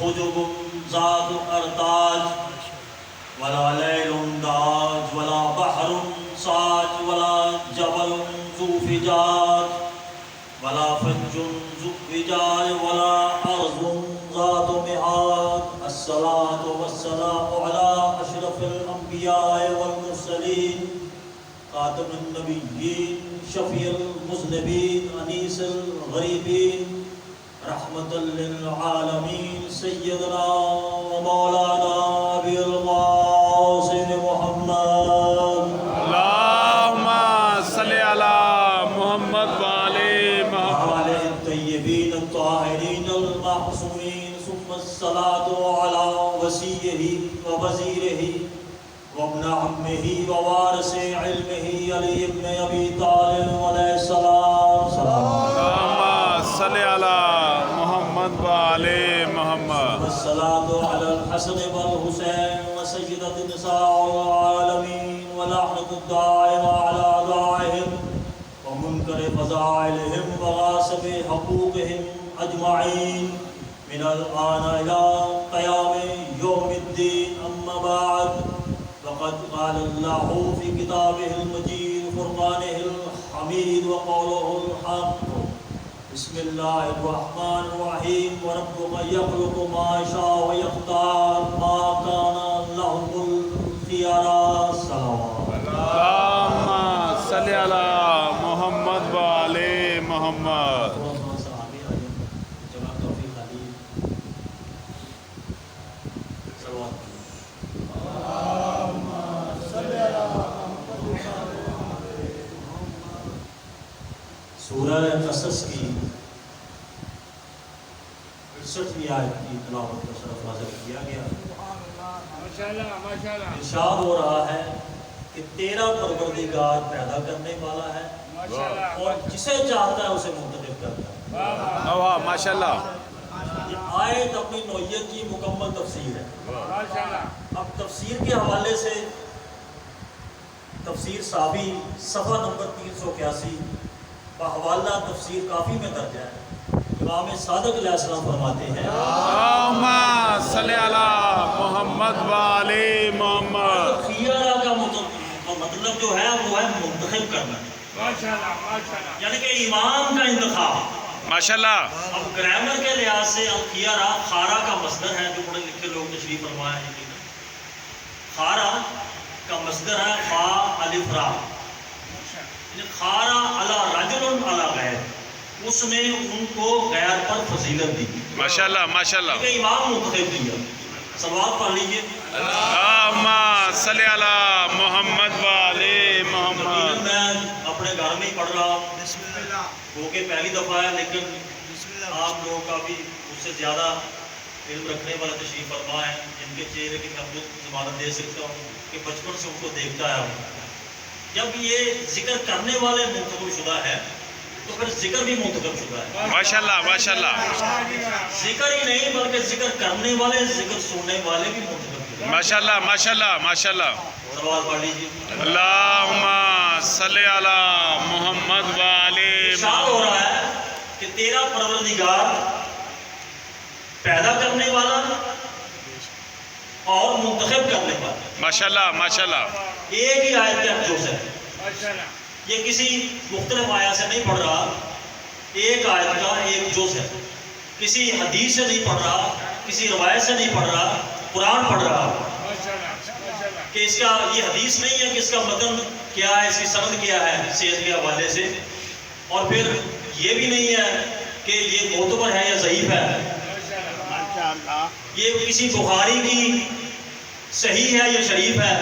خجب ذات ارتاج ولا لیل داج ولا بحر ساج ولا جبل ذو فجاج ولا فج ذو فجاج ولا ارض ذات مہاد الصلاة والسلام على اشرف الانبیاء والمرسلین خاتم النبیین شفیع المذنبین انیس الغریبین رحمت للعالمین سیدنا و مولانا ابی القاسم محمد اللہم صلی علی محمد وعلی محمد الطیبین الطاہرین المعصومین ثم الصلاة علی وسیعہ و وزیرہ وابن عمہ ووارث علمہ علی ابن ابی طالب علیہ السلام اللہم صلی علی محمد وعلی محمد والصلاة على الحسن والحسین وسیدۃ نساء العالمین ولعنۃ الدائمہ علی اعدائہم ومنکر فضائلہم وغاصب حقوقہم اجمعین من الآن إلى قیام یوم الدین اما بعد وقد قال الله في كتابه المجيد فرقانه الحميد وقوله الحق بسم الله الرحمن الرحيم وربك يخلق ما يشاء ويختار ما كان لهم الخيار صلوات اللہم صلی علی محمد وعلی محمد سورہ قصص کی 68ویں آیت کی تلاوت کا شرف حاصل کیا گیا۔ ارشاد ہو رہا ہے کہ تیرا پروردگار پیدا کرنے والا ہے اور جسے چاہتا ہے اسے منتخب کرتا ہے۔ واہ ماشاءاللہ۔ یہ آیت اپنی نوعیت کی مکمل تفسیر ہے۔ اب تفسیر کے حوالے سے تفسیر صافی صفحہ نمبر 381 بحوالہ تفسیر کافی میں درج ہے۔ امام صادق علیہ السلام فرماتے ہیں اللہم صلی علی محمد وعلی محمد۔ خیارہ کا مطلب جو ہے وہ ہے منتخب کرنا، یعنی کہ امام کا انتخاب۔ ماشاءاللہ۔ اب گرامر کے لحاظ سے الخیارہ خارا کا مصدر ہے، جو پڑھے لکھے لوگ تشریف فرما ہے۔ خارا کا مصدر ہے خا الف را، خارا علی رجل علی غیر، اس نے ان کو غیر پر فضیلت دی۔ ماشاءاللہ ماشاءاللہ۔ کہ امام منتخب کیا۔ صلوات پڑھ لیجئے۔ اللہم صلی علی محمد وعلی محمد۔ میں اپنے گھر میں ہی پڑھ رہا ہوں، وہ کہ پہلی دفعہ ہے، لیکن آپ لوگوں کا بھی اس سے زیادہ علم رکھنے والا تشریف فرما ہے، جن کے چہرے کی میں خود ضمانت دے سکتا ہوں کہ بچپن سے ان کو دیکھتا آیا ہوں۔ جب یہ ذکر کرنے والے منتخب شدہ ہے تو پھر ذکر بھی منتخب شدہ ہے۔ ماشاءاللہ ماشاءاللہ۔ ذکر ہی نہیں بلکہ ذکر کرنے والے، ذکر سننے والے بھی منتخب شدہ ہیں۔ ماشاءاللہ ماشاءاللہ ماشاءاللہ۔ سوال پڑھ لیجیے۔ اللہم صلی علی محمد وعلی ارشاد ہو رہا ہے کہ تیرا پروردگار پیدا کرنے والا اور منتخب کرنے والا۔ ماشاءاللہ ماشاءاللہ۔ ایک ہی آیت کا جز ہے، یہ کسی مختلف آیت سے نہیں پڑھ رہا، ایک آیت کا ایک جز ہے، کسی حدیث سے نہیں پڑھ رہا، کسی روایت سے نہیں پڑھ رہا، قرآن پڑھ رہا کہ اس کا یہ حدیث نہیں ہے کہ اس کا متن کیا ہے، اس کی سند کیا ہے صحت کے حوالے سے، اور پھر یہ بھی نہیں ہے کہ یہ معتبر ہے یا ضعیف ہے، یہ کسی بخاری کی صحیح ہے یا شریف ہے،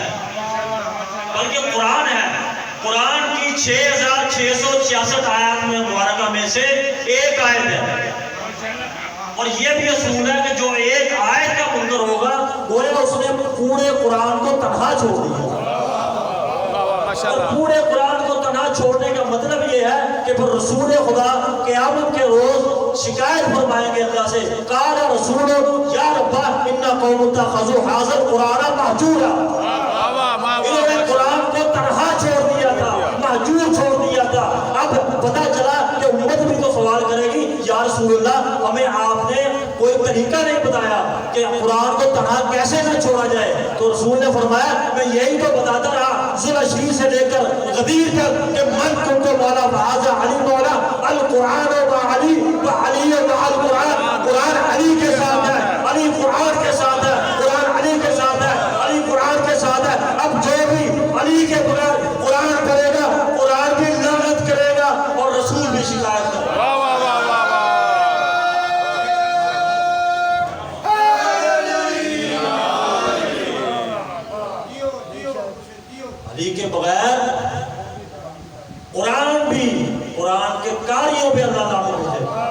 بلکہ قرآن ہے۔ قرآن کی 6666 آیات میں مبارکہ میں سے ایک آیت ہے، اور یہ بھی اصول ہے کہ جو ایک آیت کا منکر ہوگا گویا اس نے پورے قرآن کو تنہا چھوڑ دیا۔ اور پورے قرآن کو تنہا چھوڑنے کا مطلب یہ ہے کہ پھر رسول خدا قیامت کے روز شکایت فرمائیں گے اللہ سے، قال رسول یا ربا ان قوم اتخذوا هذا القرآن مہجورا، انہوں نے قرآن کو تنہا چھوڑ دیا تھا، مہجور چھوڑ دیا تھا۔ اب پتہ چلا کہ امت بھی تو سوال کرے گی، یا رسول اللہ ہمیں آپ نے کوئی طریقہ نہیں بتایا کہ قرآن کو تنہا کیسے نہ چھوڑا جائے، تو رسول نے فرمایا میں یہی تو بتاتا رہا ذوالعشیر سے لے کر غدیر تک کہ من کنت مولا فہذا علی مولا، القرآن و علی و علی و القرآن، قرآن علی کے ساتھ ہے، علی قرآن کے ساتھ ہے، قرآن علی کے ساتھ ہے، علی قرآن کے ساتھ ہے۔ اب جو بھی علی کے بغیر قرآن کرے گا قرآن بھی لعنت کرے گا اور رسول بھی شکایت کرے گا۔ واہ واہ واہ واہ واہ۔ علی کے بغیر قرآن بھی، قرآن کے کاریوں پہ اللہ لعنت بھیجے گا،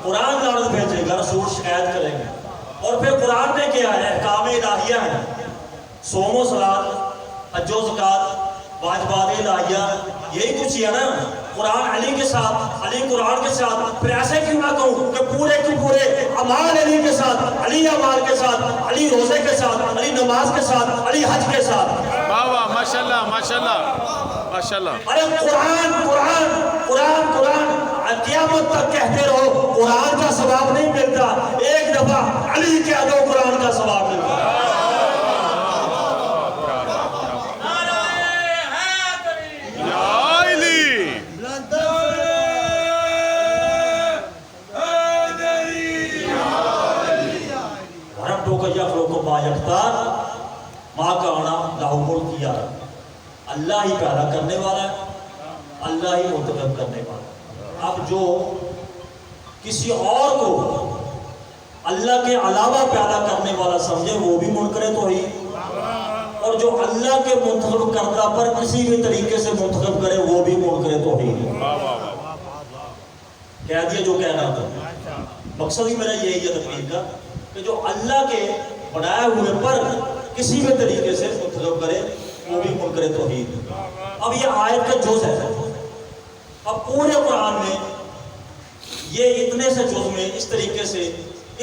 قرآن لعنت بھیجے گا، رسول شکایت کریں گے۔ اور پھر قرآن نے کیا ہے، احکام الہیہ ہے، صوم و صلاۃ، حج و زکوٰۃ، واجبات الہیہ، یہی کچھ ہے نا۔ قرآن علی کے ساتھ، علی قرآن کے ساتھ، پھر ایسے کیوں نہ کہوں کہ پورے کے پورے اعمال علی کے ساتھ، علی اعمال کے ساتھ، علی روزے کے ساتھ، علی نماز کے ساتھ، علی حج کے ساتھ۔ واہ واہ ماشاءاللہ ماشاءاللہ ماشاءاللہ۔ ارے قرآن قرآن قرآن قرآن قیامت تک کہتے رہو، قرآن کا ثواب نہیں ملتا، ایک دفعہ علی کہہ دو قرآن کا ثواب ملتا ہے۔ ماں کا آنا لاہور کیا، اللہ ہی پیدا کرنے والا ہے، اللہ ہی منتخب کرنے والا ہے۔ اب جو کسی اور کو اللہ کے علاوہ پیدا کرنے والا سمجھے وہ بھی منکر توحید، اور جو اللہ کے منتخب کردہ پر کسی بھی طریقے سے منتخب کرے وہ بھی منکر توحید۔ کہہ دیا جو کہنا تھا، مقصد ہی میرا یہی ہے تقریر کا کہ جو اللہ کے بنائے ہوئے پر کسی بھی طریقے سے منتخب کرے وہ بھی منکر توحید۔ اب یہ آیت کا جز ہے، اب پورے قرآن میں یہ اتنے سے جز میں اس طریقے سے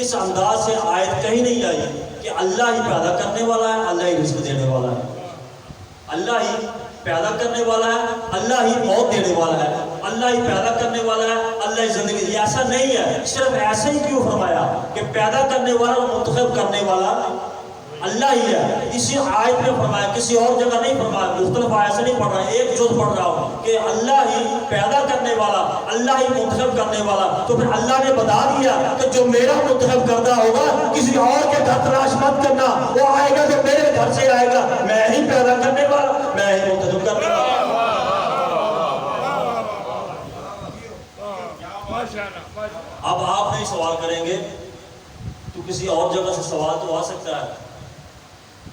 اس انداز سے آیت کہیں نہیں آئی کہ اللہ ہی پیدا کرنے والا ہے، اللہ ہی رزق دینے والا ہے، اللہ ہی پیدا کرنے والا ہے، اللہ ہی موت دینے والا ہے، اللہ ہی پیدا کرنے والا ہے، اللہ ہی زندگی۔ یہ ایسا نہیں ہے، صرف ایسے ہی کیوں فرمایا کہ پیدا کرنے والا اور منتخب کرنے والا اللہ ہی ہے۔ اسی آیت میں فرمایا، کسی اور جگہ نہیں فرمایا، مختلف آیت سے نہیں پڑھ رہا ہے، ایک جز پڑھ رہا ہوں کہ اللہ ہی پیدا کرنے والا، اللہ ہی منتخب کرنے والا۔ تو پھر اللہ نے بتا دیا کہ جو میرا منتخب کردہ ہوگا کسی اور کے گھر تلاش مت کرنا، وہ آئے گا جو میرے گھر سے آئے گا، میں ہی پیدا کرنے والا، میں ہی منتخب کرنے والا۔ اب آپ نہیں سوال کریں گے تو کسی اور جگہ سے سوال تو آ سکتا ہے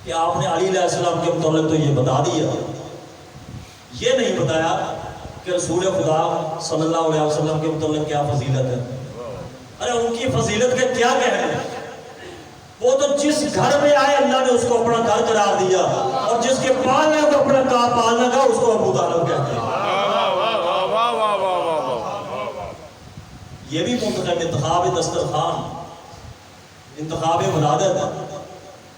کہ آپ نے علی علیہ السلام کے متعلق تو یہ بتا دیا، یہ نہیں بتایا کہ رسول خدا صلی اللہ علیہ وسلم کے متعلق کیا فضیلت ہے۔ ارے ان کی فضیلت کے کیا کہنے، وہ تو جس گھر میں آئے اللہ نے اس کو اپنا گھر قرار دیا، اور جس کے پالنے کو اپنا پالنا کا اس کو ابو طالب کہتے ہیں۔ یہ بھی منتخب، انتخاب دسترخوان، انتخاب ولادت،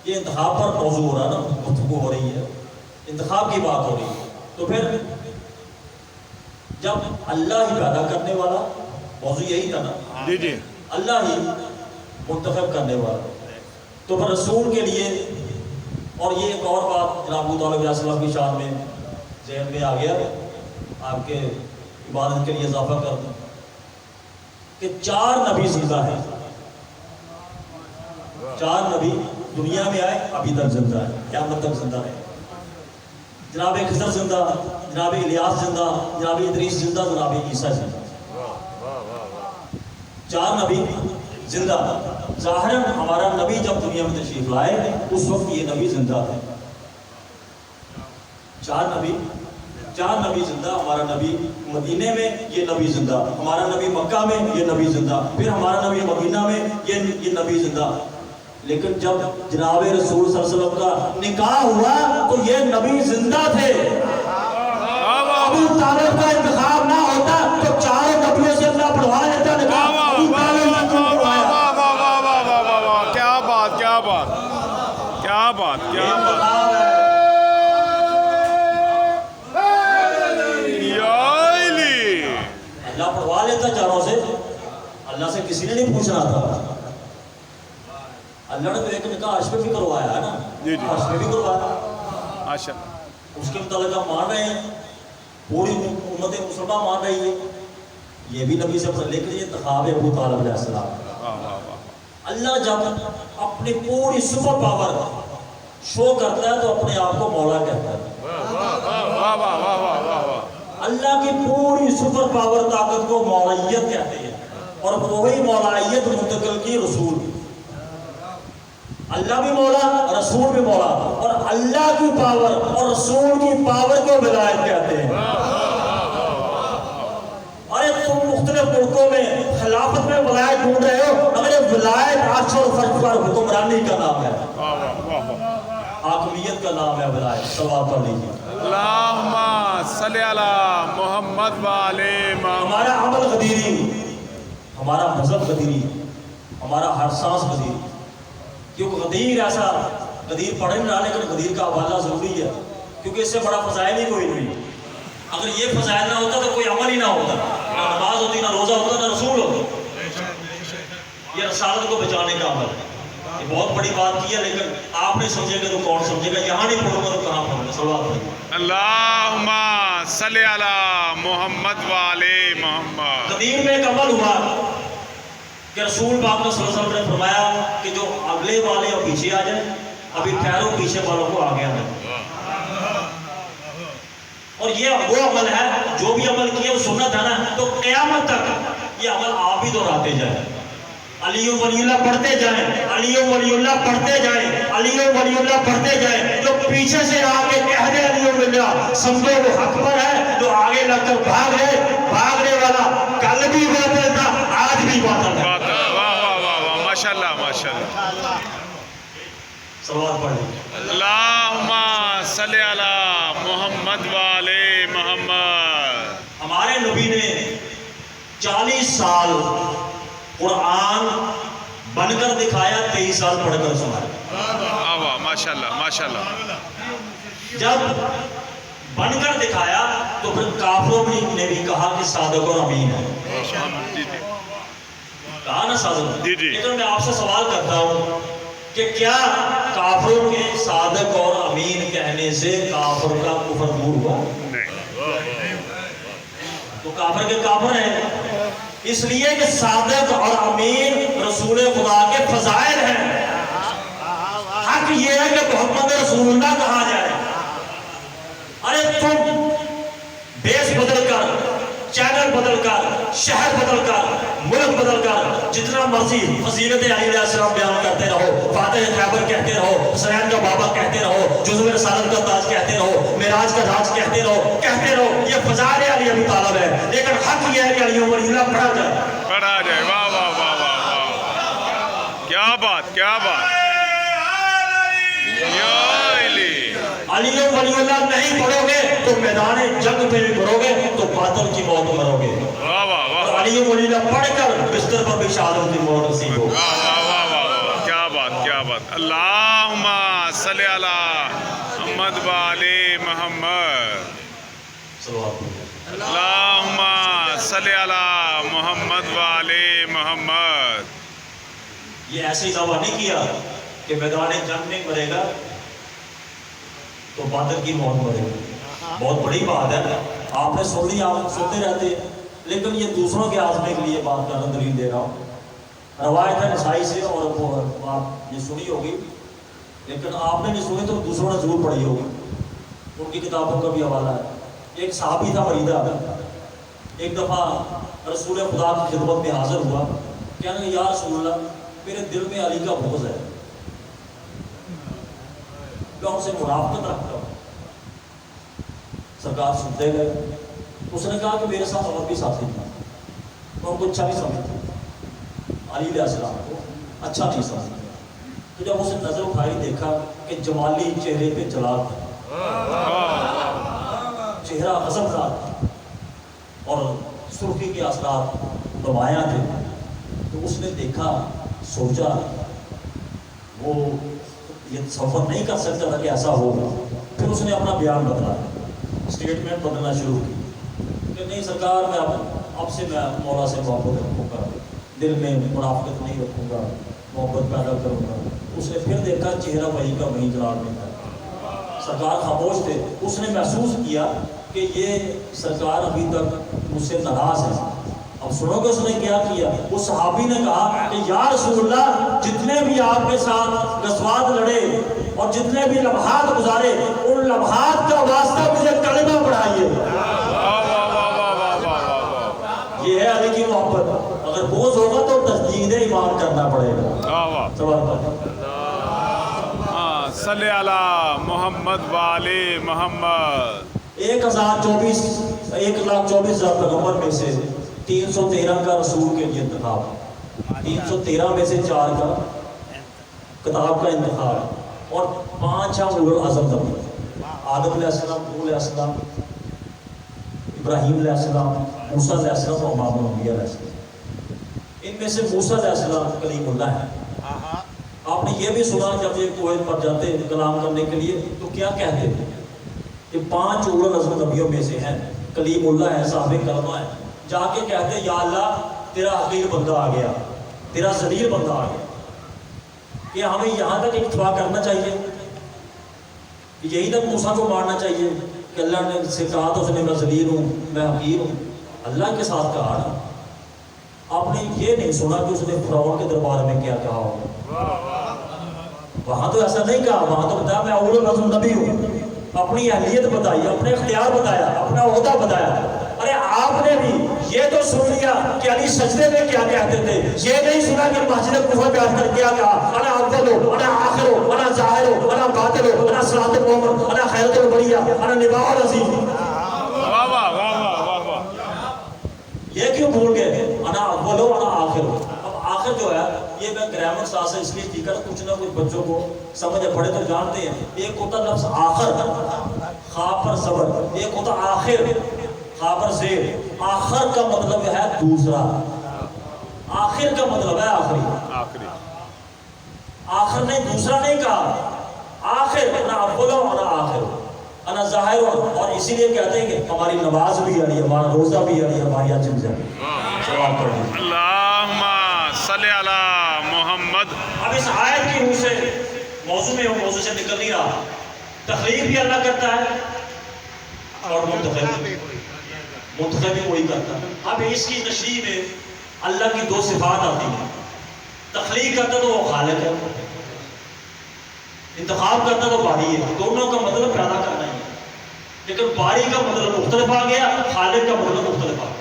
یہ انتخاب پر موضوع ہو رہا نا، گفتگو ہو رہی ہے، انتخاب کی بات ہو رہی ہے۔ تو پھر جب اللہ ہی پیدا کرنے والا، موضوع یہی تھا نا، جی جی، اللہ ہی منتخب کرنے والا، تو پھر رسول کے لیے، اور یہ ایک اور بات جناب ابو طالب علیہ السلام کی شان میں ذہن میں آ گیا، آپ کے عبادت کے لیے اضافہ کر دوں کہ 4 نبی زندہ ہیں، 4 نبی دنیا میں آئے، ابھی تک زندہ ہے، قیامت تک زندہ ہے۔ جناب خضر زندہ، جناب الیاس زندہ، جناب ادریس زندہ، جناب عیسیٰ زندہ، 4 نبی زندہ۔ ظاہراً ہمارا نبی جب دنیا میں تشریف لائے اس وقت یہ نبی زندہ ہے، 4 نبی زندہ۔ ہمارا نبی مدینے میں، یہ نبی زندہ، ہمارا نبی مکہ میں، یہ نبی زندہ، پھر ہمارا نبی مدینہ میں، یہ نبی زندہ۔ لیکن جب جناب رسول صلی اللہ علیہ وسلم کا نکاح ہوا تو یہ نبی زندہ تھے۔ ابو طالب کا انتخاب نہ ہوتا تو 4 نبیوں سے اللہ پڑھوا لیتا نکاح۔ ابو طالب نے کیوں پڑھوایا؟ کیا بات، کیا بات، کیا بات، کیا بات۔ اللہ پڑھوا لیتا 4 سے، اللہ سے کسی نے نہیں پوچھنا تھا۔ اللہ نے تو ایک نکاح عرش پہ بھی کروایا ہے نا، جی جی عرش پہ بھی کروایا، ماشاء اس کے متعلق ہم مان رہے ہیں، پوری امت مسلمہ مان رہی ہے، یہ بھی نبی سے لکھ لیجیے انتخاب ابو طالب علیہ السلام۔ اللہ جب اپنی پوری سپر پاور شو کرتا ہے تو اپنے آپ کو مولا کہتا ہے۔ اللہ کی پوری سپر پاور طاقت کو مولائیت کہتے ہیں، اور وہی مولائیت منتقل کی رسول۔ اللہ بھی مولا، رسول بھی مولا، اور اللہ کی پاور اور رسول کی پاور کو ولایت کہتے ہیں۔ ارے تم مختلف ملکوں میں خلافت میں ولایت ڈھونڈ رہے ہو، مگر یہ ولایت عرش اور فرش پر حکمرانی کا نام ہے، حاکمیت کا نام ہے ولایت۔ صلوات علیہ۔ اللہم صلی علی محمد و علی محمد۔ ہمارا عمل غدیری، ہمارا مذہب غدیری، ہمارا ہر سانس غدیری، کیونکہ غدیر ایسا، غدیر پڑھے نہ لیکن غدیر کا حوالہ ضروری ہے، کیونکہ اس سے بڑا فضائل ہی کوئی نہیں۔ اگر یہ فضائل نہ ہوتا تو کوئی عمل ہی نہ ہوتا، نہ نماز ہوتی، نہ روزہ ہوتا، نہ رسول ہوتا۔ یہ رسالت کو بچانے کا عمل ہے، یہ بہت بڑی بات کی ہے، لیکن آپ نہیں سمجھیں گے تو کون سمجھے گا؟ یہاں نہیں پڑھوں گا تو کہاں پڑھوں گا؟ صلوات علیہ۔ اللہم صلی علی محمد و علی محمد۔ قدیم میں ایک عمل ہوا کہ رسول پاک صلی اللہ علیہ وسلم نے فرمایا کہ جو اگلے والے اور پیچھے آ جائیں، ابھی ٹھہرو پیچھے والوں کو آگے آنا۔ اور یہ وہ عمل ہے، جو بھی عمل کیا وہ سنت ہے نا، تو قیامت تک یہ عمل آپ بھی دہراتے جائیں، علی ولی اللہ پڑھتے جائیں، علی ولی اللہ پڑھتے جائیں، علی ولی اللہ پڑھتے جائیں۔ جو پیچھے سے آ کے کہہ دے علی ولی اللہ، سمجھو وہ حق پر ہے، جو آگے لگ کر بھاگنے والا کل بھی باطل تھا، آج بھی باطل ہے۔ ماشاءاللہ ماشاءاللہ۔ صلوات پڑھیں۔ اللہم صلی علی محمد و علی محمد۔ ہمارے نبی نے 40 سال قرآن بن کر دکھایا، 23 سال پڑھ کر سنایا۔ واہ ماشاءاللہ ماشاءاللہ۔ جب بن کر دکھایا تو پھر کافروں نے بھی کہا کہ صادق اور امین ہے، کہا نا صادق۔ جی جی۔ لیکن میں آپ سے سوال کرتا ہوں کہ کیا کافروں کے صادق اور امین کہنے سے کافر کا کفر دور ہوا؟ تو کافر کے کافر ہیں، اس لیے کہ صادق اور امین رسول خدا کے فضائل ہیں۔ حق یہ ہے کہ محمد رسول اللہ کہا جائے۔ ارے تم بیس بدل کر، چینل بدل کر، شہر بدل کر، ملک بدل کر جتنا مرضی فضیلت علی علیہ السلام بیان کرتے رہو، فاتح خیبر کہتے رہو، حسین کا بابا کہتے رہو، جزو رسالت کا تاج کہتے رہو، معراج کا راج کہتے رہو، یہ فضائل علی ابی طالب ہے، لیکن حق یہ ہے کہ علی ولی اللہ پڑھا جائے۔ واہ واہ واہ واہ واہ، کیا بات کیا بات۔ علی ولی اللہ نہیں پڑھو گے تو میدان جنگ پہ بھی مرو گے تو باطل کی موت مرو گے، اور علی ولی اللہ پڑھ کر بستر پر بھی شہادت کی موت نصیب ہو۔ کیا بات کیا بات۔ اللہم صلی علی محمد و علی محمد۔ اللہم صلی علی محمد و علی محمد۔ یہ ایسے ہی دعویٰ نہیں کیا کہ میدان جنگ میں مرے گا تو باطل کی موت مرے گا، بہت بڑی بات ہے، آپ نے سن لی، آپ سنتے رہتے ہیں، لیکن یہ دوسروں کے آزمے کے لیے بات کرنا دلیل دے رہا ہوں۔ روایت ہے نسائی سے، اور وہ آپ یہ سنی ہوگی، لیکن آپ نے نہیں سنی تو دوسروں نے ضرور پڑھی ہوگی، ان کی کتابوں کا بھی حوالہ ہے۔ ایک صحابی تھا مریدہ، ایک دفعہ رسول خدا کی خدمت میں حاضر ہوا، کہنے لگا یا رسول اللہ میرے دل میں علی کا بغض ہے، میں ان سے مرافقت رکھتا ہوں۔ سرکار سنتے گئے، اس نے کہا کہ میرے ساتھ اور بھی ساتھی تھا، میں ان کو اچھا نہیں سمجھتا، علی علیہ السلام کو اچھا نہیں سمجھتا۔ تو جب اسے نظر اٹھائی دیکھا کہ جمالی چہرے پہ جلال تھا، چہرہ غضبناک تھا، اور سرخی کے اثرات نمایاں تھے، تو اس نے دیکھا، سوچا وہ یہ تصور نہیں کر سکتا تھا کہ ایسا ہوگا۔ پھر اس نے اپنا بیان بدلا، اسٹیٹمنٹ بدلنا شروع کی کہ نہیں سرکار، میں اب سے میں مولا سے محبت رکھوں گا، دل میں منافقت نہیں رکھوں گا، محبت پیدا کروں گا. اس نے پھر دیکھا چہرہ وہی کا وہی جلال میں تھا. سرکار خاموش تھے. اس نے محسوس کیا کہ یہ سرکار ابھی تک مجھ سے ناراض ہے. اب سنو کہ اس نے کیا کیا. اس صحابی نے کہا کہ یا رسول اللہ جتنے بھی آپ کے ساتھ غزوات لڑے اور جتنے بھی لمحات گزارے ان لمحات کا واسطہ مجھے کلمہ پڑھائیے. یہ ہے علی کی محبت. اگر بوجھ ہوگا تو تجدید ایمان کرنا پڑے گا. صلی علی محمد والے محمد. 1,24,000 پیغمبر میں سے 313 کا رسول کے لیے انتخاب, 313 میں سے 4 کا کتاب کا انتخاب اور 5 اولو العزم نبی. آدم علیہ السلام, نوح علیہ السلام, ابراہیم علیہ السلام, موسیٰ علیہ السلام اور امام الانبیاء علیہ السلام. ان میں سے موسیٰ علیہ السلام کلیم اللہ ہے. آپ نے یہ بھی سنا جب یہ کوہ پر جاتے کلام کرنے کے لیے تو کیا کہتے تھے کہ 5 اولو العزم نبیوں میں سے ہیں, کلیم اللہ ہے, صاحب کلمہ ہے. جا کے کہتے یا اللہ تیرا حقیر بندہ آ گیا, تیرا ذلیل بندہ آ گیا. کہ ہمیں یہاں تک اتفاق کرنا چاہیے, یہی تک موسیٰ کو مارنا چاہیے کہ اللہ نے سے کہا تو اس نے میں ذلیل ہوں, میں حقیر ہوں. اللہ کے ساتھ کہا نا. آپ نے یہ نہیں سنا کہ اس نے فرعون کے دربار میں کیا کہا ہو. وہاں تو ایسا نہیں کہا, وہاں تو بتایا میں اولو العزم نبی ہوں. اپنی اہلیت بتائی, اپنے اختیار بتایا, اپنا عہدہ بتایا. ارے آپ نے بھی یہ تو سن لیا کہ علی سجدے میں کیا کہتے تھے, یہ نہیں سنا کہ مسجد کوفہ میں آ کر کیا کہا انا اول انا آخر انا ظاہر انا باطن انا صراط المؤمن انا خیرۃ البریہ انا نباء العظیم. واہ واہ واہ واہ واہ. یہ کیوں بھول گئے انا اول انا آخر. اب آخر جو ہے یہ میں گرامر ساز سے اس لیے ٹھیک ہے کچھ نہ کچھ بچوں کو سمجھ پڑے تو جانتے ہیں. ایک ہوتا لفظ آخر خا پر صبر, ایک ہوتا آخر خا پر زیر. آخر کا مطلب ہے دوسرا, آخر کا مطلب ہے آخری. آخر نے دوسرا نہیں کہا, آخر انا اول انا آخر انا ظاہر. اور اسی لیے کہتے ہیں کہ ہماری نماز بھی ہے, ہمارا روزہ بھی ہے, ہماری حج بھی ہے. اللہم صلی علی محمد. اب اس آیت کی روح سے موضوع میں موضوع سے نکل نہیں رہا. تخلیق بھی اللہ کرتا ہے اور منتخب بھی وہی کرتا ہے. اب اس کی تشریح میں اللہ کی 2 صفات آتی ہیں. تخلیق کرتا تو وہ خالق ہے, انتخاب کرتا تو باری ہے. دونوں کا مطلب پیدا کرنا ہی ہے, لیکن باری کا مطلب مختلف آ گیا, خالق کا مطلب مختلف آ گیا.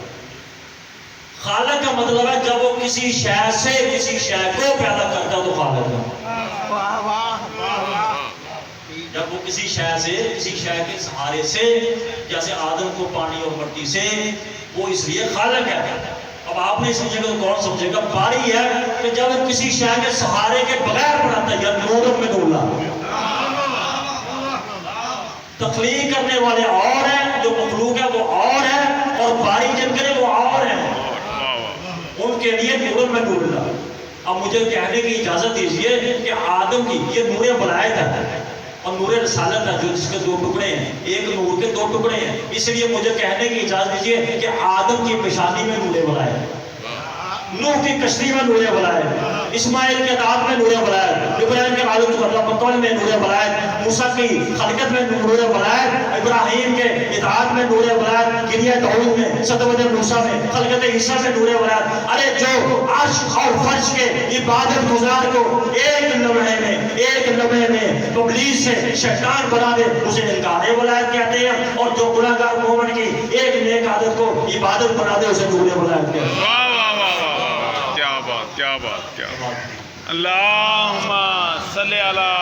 خالق کا مطلب ہے جب وہ کسی شے سے کسی شے کو پیدا کرتا تو خالق ہے. جب وہ کسی شے سے کسی شے کے سہارے سے, جیسے آدم کو پانی اور مٹی سے, وہ اس لیے خالق ہے. اب آپ نے سمجھے گا تو کون سمجھے گا. باری ہے کہ جب وہ کسی شے کے سہارے کے بغیر بناتا ہے, یا نور میں دولا. تخلیق کرنے والے اور ہیں, جو مخلوق ہے وہ اور ہے, اور باری جن کرے وہ اور ہیں. ان کے لیے نور میں نور اللہ. اب مجھے کہنے کی اجازت دیجیے کہ آدم کی یہ نور ولایت ہے اور نور رسالت ہے, جو جس کے 2 ٹکڑے ہیں. ایک نور کے 2 ٹکڑے ہیں. اس لیے مجھے کہنے کی اجازت دیجیے کہ آدم کی پیشانی میں نور ولایت, نوح کی کشتی میں نور ولایت, اسماعیل کے اطاعت میں نور ولایت, ابراہیم کے عالم مقبل میں نور ولایت, موسیٰ کی خلقت میں نور ولایت, ابراہیم کے اطاعت میں نور ولایت, گریہ داؤد میں, صدوۃ موسیٰ میں, خلقت عیسیٰ میں نور ولایت. ارے جو عرش اور فرش کے عبادت گزار کو ایک لمحے میں ابلیس سے شیطان بنا دے اسے انکار ولایت کہتے ہیں, اور جو گناہگار مومن کی ایک نیک عادت کو عبادت بنا دے اسے نور ولایت کہتے ہیں. کیا بات. اللہم صلی علی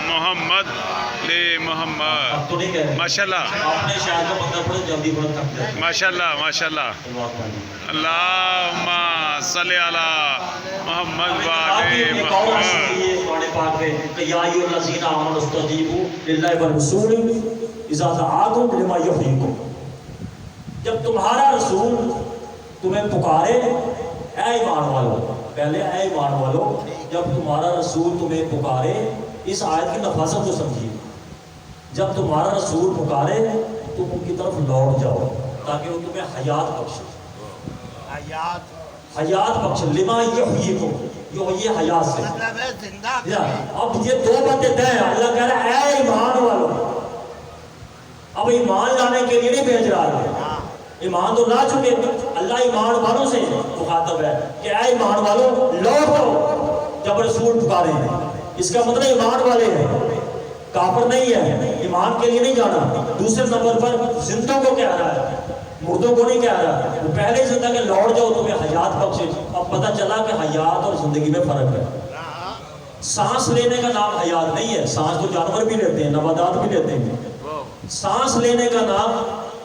محمد لے محمد. اب تو نہیں کہہ رہے ماشاءاللہ. آپ نے شاعر کا بندہ پڑھے جلدی بڑھ تھک جائے. ماشاءاللہ ماشاءاللہ. اللہم صلی علی محمد والے محمد. قرآن پاک میں کہ یا ایھا الذین آمنوا استجیبوا للہ والرسول اذا دعاکم لما یحییکم. جب تمہارا رسول تمہیں پکارے, اے ایمان والو, پہلے اے ایمان والو, جب تمہارا رسول تمہیں پکارے. اس آیت کی نفاست کو سمجھیے. جب تمہارا رسول پکارے تم ان کی طرف لوٹ جاؤ تاکہ وہ تمہیں حیات بخشے. حیات بخشے. لما یحییکم, یہ حیات سے زندہ اب یہ دو باتیں طے ہیں. اللہ کہہ رہا ہے اے ایمان والو. اب ایمان لانے کے لیے نہیں بھیج رہا ہے, ایمان تو لا چکے. اللہ ایمان والوں سے مخاطب ہے کہ اے ایمان والو لوٹو جب رسول پکارے ہیں. اس کا مطلب ایمان والے ہیں, کافر نہیں ہے. ایمان کے لیے نہیں جانا. دوسرے نمبر پر زندوں کو کہہ رہا ہے, مردوں کو نہیں کہہ رہا. وہ پہلے سے تھا کہ لوٹ جاؤ تمہیں حیات بخشے. اب پتہ چلا کہ حیات اور زندگی میں فرق ہے. سانس لینے کا نام حیات نہیں ہے. سانس تو جانور بھی لیتے ہیں, نباتات بھی لیتے ہیں. سانس لینے کا نام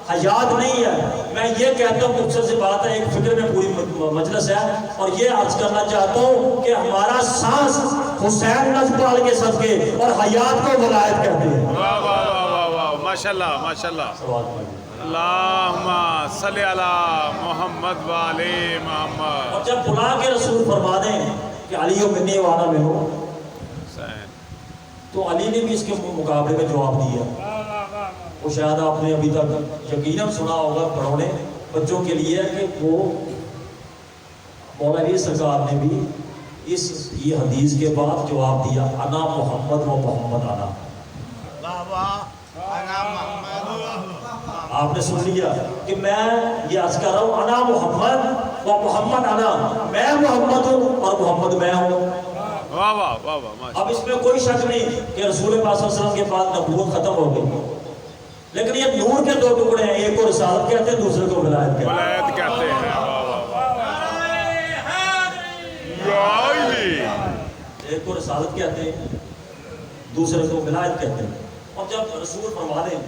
حیات نہیں ہے. میں یہ کہتا ہوں, مختصر سی بات ہے, ایک فکر میں پوری مجلس ہے, اور یہ عرض کرنا چاہتا ہوں کہ ہمارا سانس حسین نجپال کے صدقے اور حیات کو ولایت کہتے ہیں. واہ واہ واہ واہ واہ, ماشاءاللہ ماشاءاللہ. اللہم صلی علی محمد و علی محمد. اور جب بلا کے رسول فرما دیں کہ علی و منی وانا میں ہو, حسین تو علی نے بھی اس کے مقابلے میں جواب دیا. وہ شاید آپ نے ابھی تک یقیناً سنا ہوگا بڑوں نے, بچوں کے لیے کہ وہ مولا علی سرکار نے بھی یہ حدیث کے بعد جواب دیا, انا محمد و محمد انا. بابا انا محمد. آپ نے سن لیا کہ میں یہ عرض کر رہا ہوں, انا محمد و محمد انا. میں محمد ہوں اور محمد میں ہوں. واہ واہ واہ واہ. اب اس میں کوئی شک نہیں کہ رسول پاک صلی اللہ علیہ وسلم کے بعد نبوت ختم ہو گئی, لیکن یہ نور کے دو ٹکڑے ہیں. ایک کو رسالت کہتے ہیں, دوسرے کو ولایت کہتے ہیں. ولایت کہتے ہیں. ایک کو رسالت کہتے ہیں, دوسرے کو ولایت کہتے ہیں. اور جب رسول فرما دیں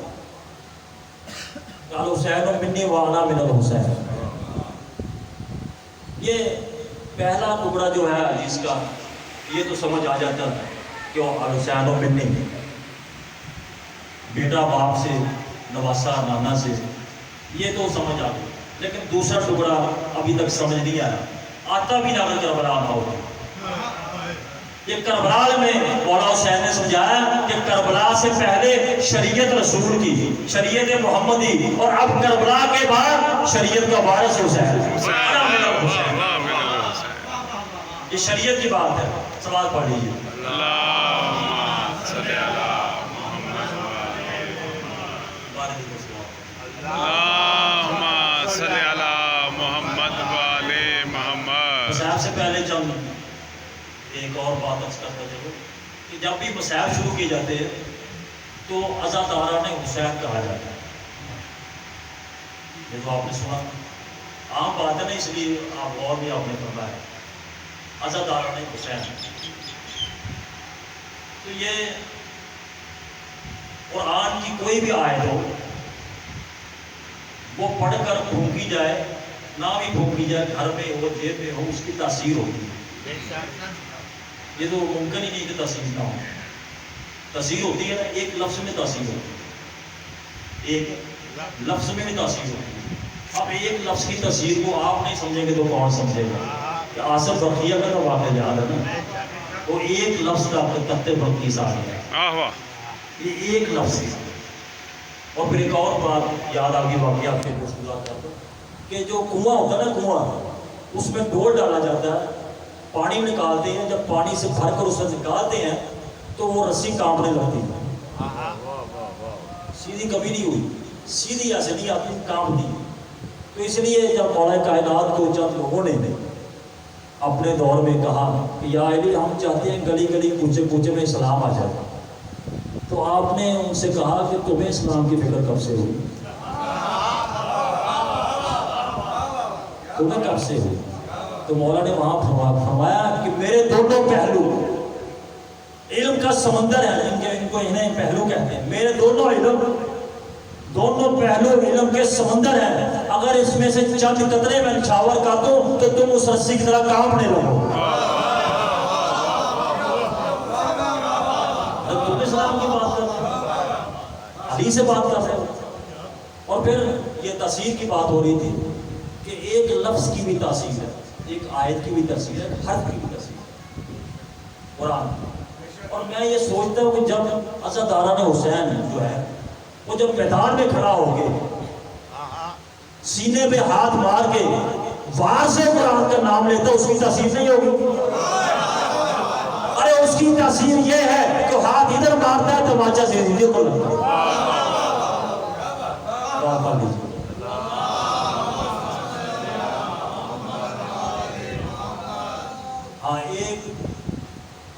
قال حسین منی وانا من الحسین, یہ پہلا ٹکڑا جو ہے حدیث کا, یہ تو سمجھ آ جاتا ہے کہ حسین منی, بیٹا باپ سے, نواسا نانا سے, یہ تو سمجھ آ گئی. لیکن دوسرا ٹکڑا ابھی تک سمجھ نہیں آیا. آتا بھی نہ اگر کربلا نہ ہو. یہ کربلا میں مولا حسین نے سمجھایا کہ کربلا سے پہلے شریعت رسول کی, شریعت محمدی, اور اب کربلا کے بعد شریعت کا وارث حسین. یہ شریعت کی بات ہے. سوال پڑھ لیجیے. اللہم صلی علی اللہم صلی علی محمد و علی محمد. مصحف سے پہلے جب ایک اور بات عرض کرتا چلو کہ جب بھی مصحف شروع کی جاتے ہیں تو عزاداران حسین کہا جاتا ہے. یہ تو آپ نے سنا, عام بات ہے نا, اس لیے آپ غور بھی آپ نے کرنا ہے. عزاداران حسین, تو یہ قرآن کی کوئی بھی آیت ہو, وہ پڑھ کر پھونکی جائے, نہ بھی پھونکی جائے, گھر میں ہو, جیب میں ہو, اس کی تاثیر ہوتی ہے. یہ تو ممکن ہی نہیں کہ تاثیر نہ ہو. تاثیر ہوتی ہے نا, ایک لفظ میں تاثیر ہوتی ہے, ایک لفظ میں بھی تاثیر ہوتی ہے. اب ایک لفظ کی تاثیر کو آپ نہیں سمجھیں گے تو کون سمجھے گا؟ کہ آصف برقیہ کا تو واقعہ یاد ہے نا, وہ ایک لفظ کا تخت برقی ساتھ ہے, یہ ایک لفظ ہے. اور پھر ایک اور بات یاد آگے واقعہ آپ کے مشکلات کرتا ہوں کہ جو کنواں ہوتا ہے نا, کنواں, اس میں ڈول ڈالا جاتا ہے, پانی نکالتے ہیں, جب پانی سے بھر کر اسے نکالتے ہیں تو وہ رسی کانپنے لگتی ہے. سیدھی کبھی نہیں ہوئی, سیدھی ایسے نہیں آتی, کانپتی. تو اس لیے جب مولا کائنات کو چند لوگوں نے اپنے دور میں کہا کہ یا علی ہم چاہتے ہیں گلی گلی کوچے کوچے میں اسلام آ جائے, تو آپ نے ان سے کہا کہ تمہیں اسلام کی فکر کب سے ہوئی, تمہیں کب سے ہوئی؟ تو مولا نے وہاں فرمایا کہ میرے دونوں پہلو علم کا سمندر ہے, انہیں پہلو کہتے ہیں. میرے دونوں علم, دونوں پہلو علم کے سمندر ہیں. اگر اس میں سے چند قطرے میں نچھاور کر دوں تو تم اس رسی کی طرح کانپنے لگو. تم اسلام کی بات کر رہے ہو, علی سے بات کر رہے ہو. اور پھر یہ تاثیر کی بات ہو رہی تھی کہ ایک لفظ کی بھی تاثیر ہے, ایک آیت کی بھی تاثیر ہے, حرف کی بھی تاثیر ہے قرآن. اور میں یہ سوچتا ہوں کہ جب عزاداران حسین جو ہے وہ جب میدان میں کھڑا ہو گئے, سینے پہ ہاتھ مار کے وار سے قرآن کا نام لیتا, اس کی تاثیر نہیں ہوگی؟ اس کی تاثیر یہ ہے کہ ہاتھ ادھر مارتا ہے تو واچہ سے ہندی کو لگتا ہے. دعا پڑھ لیجیے. ہاں ایک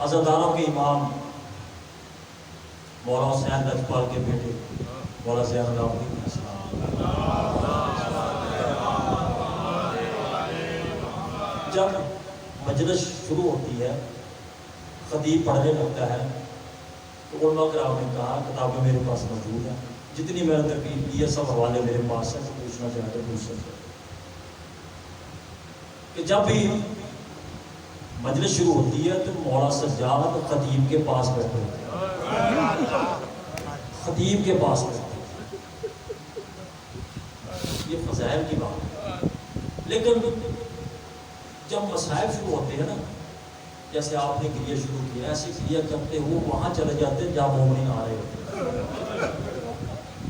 عزاداروں کے امام مولانا حسین لجپال کے بیٹے مولانا زین العابدین جب مجلس شروع ہوتی ہے خطیب پڑھنے لگتا ہے تو علماء کرام نے کہا کتابیں میرے پاس موجود ہیں جتنی میں نے ترتیب کی ہے سب حوالے میرے پاس ہیں پوچھنا چاہتے تو پوچھ سکتے کہ جب بھی مجلس شروع ہوتی ہے تو مولانا سجاد خطیب کے پاس بیٹھے ہوتے ہیں خطیب کے پاس بیٹھے یہ فضائل کی بات ہے. لیکن جب مسائل شروع ہوتے ہیں نا جیسے آپ نے کریا شروع کیا ایسے کریا کرتے ہو وہاں چلے جاتے ہیں جہاں مومنین آ رہے ہوتے ہیں.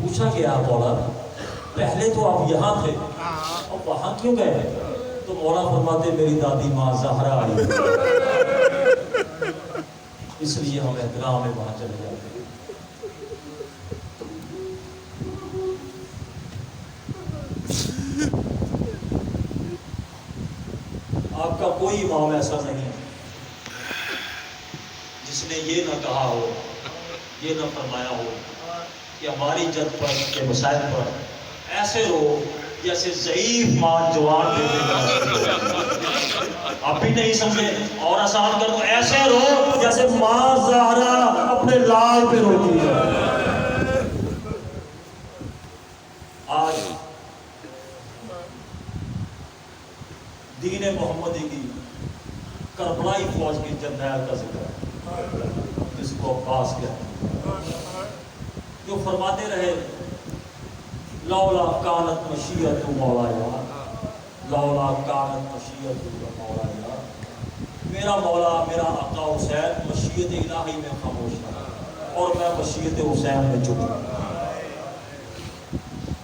پوچھا کہ آپ مولانا پہلے تو آپ یہاں تھے اب وہاں کیوں گئے تو مولانا فرماتے میری دادی ماں زہرا آئی اس لیے ہم احترام میں وہاں چلے جاتے ہیں. آپ کا کوئی امام ایسا نہیں جس نے یہ نہ کہا ہو یہ نہ فرمایا ہو کہ ہماری جد پر کے مسائل پر ایسے رو جیسے ضعیف ماں جوان بیٹے آپ بھی نہیں سمجھے اور آسان کر دو ایسے رو جیسے ماں زہرا اپنے لال پہ روتی ہے. آج دین محمدی کی کربلائی فوج کی جرنیل کا ذکر ہے جس کو عباس کہتے ہیں جو فرماتے رہے لولا کانت مشیت مولایا لولا کانت مشیت مولایا میرا مولا میرا آقا حسین مشیت الہی میں خاموش تھا اور میں مشیت حسین میں چپ رہا.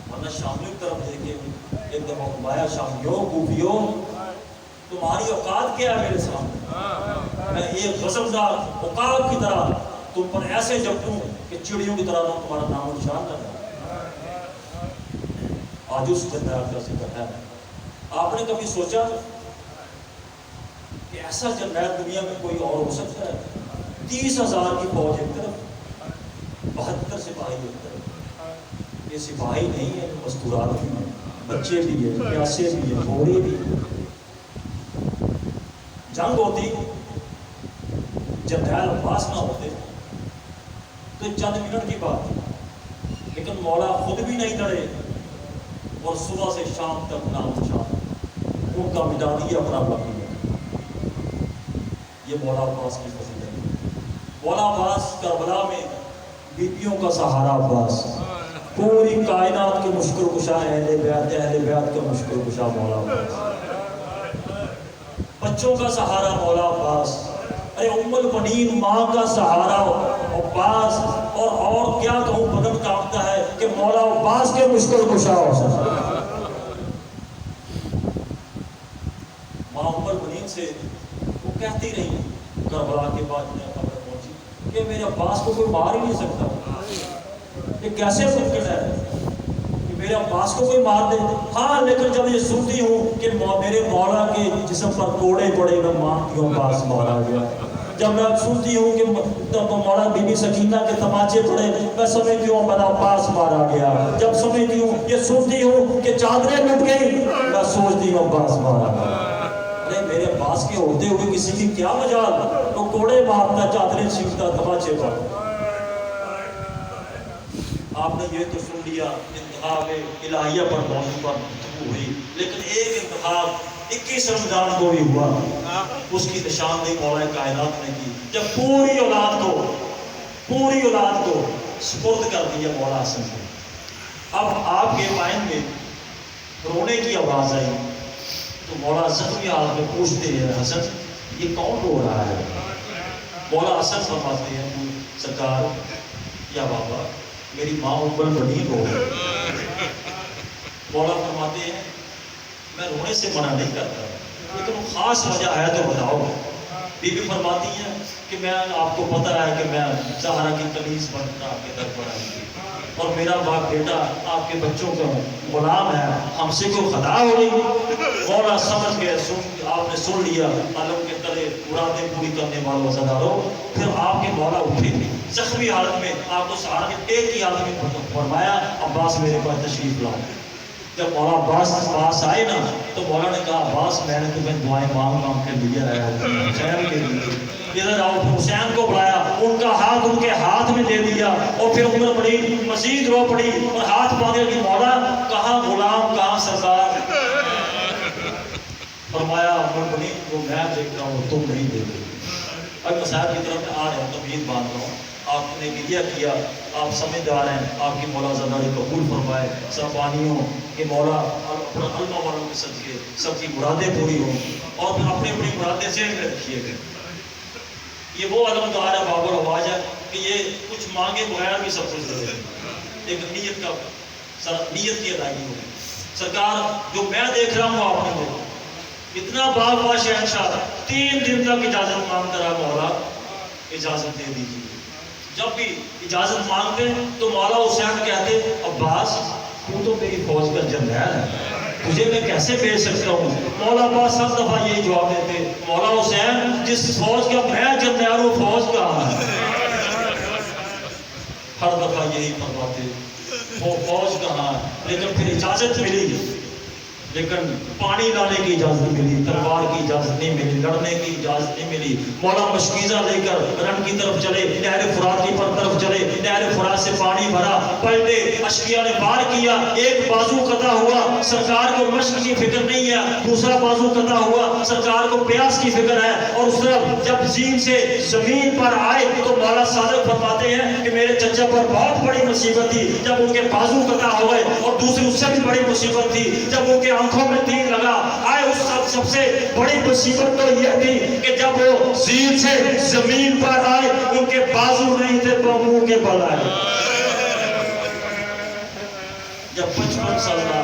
ورنہ شاملی کی طرف دیکھے ایک دفعہ فرمایا شامیوں کوفیوں تمہاری اوقات کیا ہے میرے سامنے میں ایک غضبدار عقاب کی طرح تم پر ایسے جھپٹوں کہ چڑیوں کی طرح تمہارا نام و نشان نہ رہے. آج اس جرنیل کا ذکر ہے. آپ نے کبھی سوچا کہ ایسا جرنیل دنیا میں کوئی اور ہو سکتا ہے؟ 30,000 کی فوج ایک طرف 72 سپاہی ایک طرف. یہ سپاہی نہیں ہے مستورات بھی ہیں بچے بھی ہیں پیاسے بھی ہیں گھوڑے بھی ہیں. جنگ ہوتی جرنیل عباس نہ ہوتے تو چند منٹ کی بات تھی لیکن مولا خود بھی نہیں ڈرے اور صبح سے شام تک نام نشان ان کا مٹا دیا اپنا باقی. یہ مولا عباس کی فضیلت ہے. مولا عباس کربلا میں بیبیوں کا سہارا عباس پوری کائنات کے مشکل کشا اہل بیت کا مشکل کشا مولا عباس بچوں کا سہارا مولا عباس ارے ام البنین ماں کا سہارا عباس اور کیا کہوں بدن کانپتا ہے کہ مولا عباس کے مشکل کشا ہو سکتا. ماں ام البنین سے وہ کہتی رہی کربلا کے بعد میں خبر پہنچی کہ میرے عباس کو کوئی مار ہی نہیں سکتا. یہ کیسے ممکن ہے کہ میرے عباس کو کوئی مار دے؟ ہاں لیکن جب یہ سنتی ہوں کہ میرے مولا کے جسم پر کوڑے پڑے میں مانتی ہوں عباس مارا گیا. جب میں سنتی ہوں کہ مولا بی بی سکینہ کے تماچے پڑے میں سمجھتی ہوں میرا عباس مارا گیا. جب سمجھتی ہوں یہ سنتی ہوں کہ چادریں لٹ گئی میں سوچتی ہوں عباس مارا گیا. ارے میرے عباس کے ہوتے ہوئے کسی کی کیا مجال تو کوڑے مارتا چادریں چھینتا تماچے پر. آپ نے یہ تو سن لیا انتخاب الہیہ پر موضوع پر ہوئی لیکن ایک انتخاب 21 رمضان کو بھی ہوا اس کی نشاندہی مولا کائنات نے کی جب پوری اولاد کو سپرد کر دیا مولا حسن سے. اب آپ کے مائنڈ میں رونے کی آواز آئی تو مولا زخمی حالت میں پوچھتے ہیں حسن یہ کون رو رہا ہے؟ مولا حسن فرماتے ہیں سرکار یا بابا میری ماں ام البنین رو رہی ہے. مولا فرماتے ہیں میں رونے سے منع نہیں کرتا لیکن وہ خاص وجہ ہے تو بتاؤ. بی بی فرماتی ہیں کہ میں آپ کو پتہ ہے کہ میں زہرا کی کنیز بن کر آپ کے در پر آئی تھی اور میرا باپ بیٹا آپ کے بچوں کا غلام ہے، ہم سے کوئی خطا ہو گئی؟ مولا سمجھ گئے، آپ نے سن لیا، علم کے تلے مرادیں پوری کرنے والوں وزاداروں۔ پھر آپ کے مولا اٹھے تھے زخمی حالت میں، آپ کو سہارا کے ایک ہی حالت میں فرمایا عباس میرے پاس تشریف لاؤ۔ جب مولا عباس پاس آئے نا تو مولا نے کہا عباس میں نے تمہیں دعائیں مانگ کے لیے آیا ہوں حسین کے لیے، ادھر آؤ۔ پھر حسین کو بلایا، ان کا ہاتھ ان کے ہاتھ میں دے دیا اور پھر عمر پڑی، مزید رو پڑی اور ہاتھ باندھے کہ مولا کہاں غلام کہاں سردار؟ فرمایا عمر پڑی وہ میں دیکھ رہا ہوں تم نہیں دیکھ رہے۔ اب مسائل کی طرف میں آ رہا ہوں، تمہید باندھ رہا ہوں، آپ نے گریہ کیا، آپ سمجھدار ہیں، آپ کی مولا زرداری قبول فرمائے، سب بانیوں کہ مولا اپنا علمہ والوں کے صدقے سب کی مرادیں پوری ہوں اور پھر اپنی اپنی مرادیں ذہن میں رکھیے گئے۔ یہ وہ علمدار ہے بابر آواز ہے کہ یہ کچھ مانگے بغیر بھی سب کچھ دے دے، ایک نیت کا نیت کی ادائیگی ہوگی۔ سرکار جو میں دیکھ رہا ہوں آپ نے اتنا باغ شہنشاہ 3 دن تک اجازت مانگتا رہا، مولا اجازت دے دیجیے۔ جب بھی اجازت مانگتے تو مولا حسین کہتے عباس تو تو میری فوج کا جرنیل ہے، تجھے میں کیسے بھیج سکتا ہوں؟ مولا عباس ہر دفعہ یہی جواب دیتے مولا حسین جس فوج کا میں جرنیل ہوں فوج کہاں ہے؟ ہر دفعہ یہی فرماتے وہ فوج کہاں ہے؟ لیکن پھر اجازت ملی، لیکن پانی لانے کی اجازت نہیں ملی، تلوار کی اجازت نہیں ملی، لڑنے کی اجازت نہیں ملی۔ مولا مشکیزہ لے کر رن کی طرف چلے، نہر فرات کی طرف چلے، نہر فرات سے پانی بھرا، پلٹے، اشقیہ نے وار کیا، ایک بازو قطع ہوا، سرکار کو مشق کی فکر نہیں ہے، دوسرا بازو قطع ہوا، سرکار کو پیاس کی فکر ہے، اور اس طرف جب زین سے زمین پر آئے تو مولا صادق فرماتے ہیں کہ میرے چچا پر بہت بڑی مصیبت تھی جب ان کے بازو قطع ہو گئے، اور دوسری اس سے بھی بڑی مصیبت تھی جب ان کے آنکھوں میں تیر لگا۔ آئے اس سب سے بڑی مصیبت تو یہ تھی کہ جب وہ زین سے زمین پر آئے ان کے بازو نہیں تھے تو منہ کے بل آئے۔ جب 55 سالہ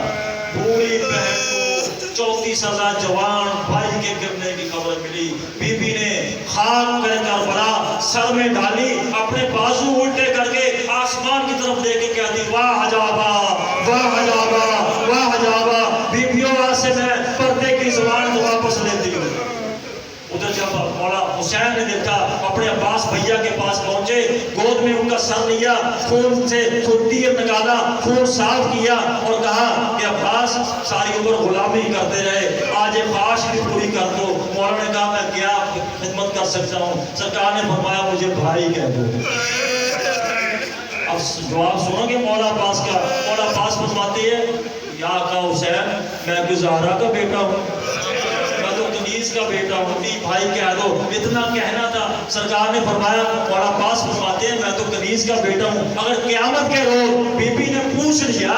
بوڑھی بہن کو 34 سالہ جوان بھائی کے گرنے کی خبر ملی، بی بی نے خاک کر کربلا سر میں ڈالی، اپنے بازو الٹے کر کے آسمان کی طرف دیکھ کے کہتی واہ عجابا واہ عجابا واہ عجابا۔ بیبیوں واسطے میں پردے کی زبان کو واپس لیتی ہوں۔ ادھر جب مولا حسین نے دیکھا اپنے عباس بھیا کے پاس پہنچے، گود میں ان کا سر لیا، خون سے تیر نکالا، خون صاف کیا اور کہا کہ عباس ساری عمر غلامی کرتے رہے، آج ایک خواہش بھی پوری کر دو۔ مولا نے کہا میں کیا خدمت کر سکتا ہوں؟ سرکار نے فرمایا مجھے بھائی کہہ دو۔ اب جواب سنو گے مولا عباس کا؟ مولا عباس فرماتے ہیں یا آقا حسین میں کوئی زہرا کا بیٹا ہوں، میں تو کنیز کا بیٹا ہوں، نہیں بھائی کہہ دو، اتنا کہنا تھا۔ سرکار نے فرمایا مولا عباس فرماتے ہیں میں تو کنیز کا بیٹا ہوں، اگر قیامت کے روز بی بی نے پوچھ لیا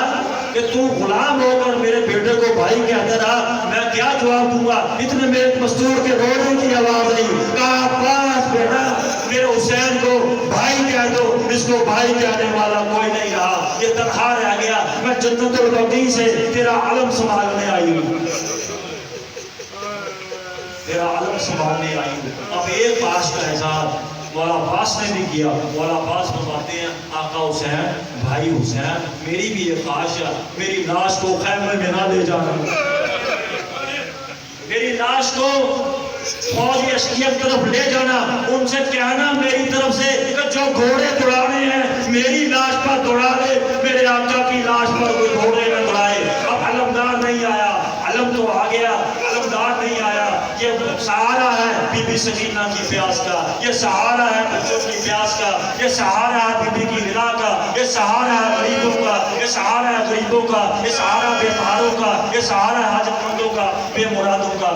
کہ تو غلام ہو کر میرے بیٹے کو بھائی کہتا رہا، میں کیا جواب دوں گا؟ اتنے میں ایک مستور کے رونے کی آواز آئی، کہا عباس بیٹا میرے حسین کو بھائی کہہ دو، اس کو بھائی کہنے والا کوئی نہیں رہا، یہ تنہا رہ گیا، میں جنت البقیع سے تیرا علم سنبھالنے آئی ہوں، تیرا علم سنبھالنے آئی ہوں۔ اب ایک خواہش کا اظہار مولا عباس نے بھی کیا۔ مولا عباس فرماتے ہیں آقا حسین بھائی حسین میری بھی یہ خواہش ہے، میری لاش کو خیمے میں نہ لے جانا، میری لاش کو فوجی اشقیہ کی طرف لے جانا، ان سے کہنا میری طرف سے کہ جو گھوڑے دوڑانے ہیں میری لاش پر دوڑا لے، میرے آقا کی لاش پر کوئی گھوڑے نہ دوڑائے۔ اب علمدار نہیں آیا، علم تو آ گیا، علمدار نہیں آیا۔ یہ سہارا ہے بی بی سکینہ کی پیاس کا، یہ سہارا ہے بچوں کی پیاس کا، یہ سہارا ہے بی بی کی غنا کا، یہ سہارا ہے غریبوں کا، یہ سہارا ہے غریبوں کا، یہ سہارا بے سہاروں کا، یہ سہارا ہے حاجت مندوں کا، بے مرادوں کا۔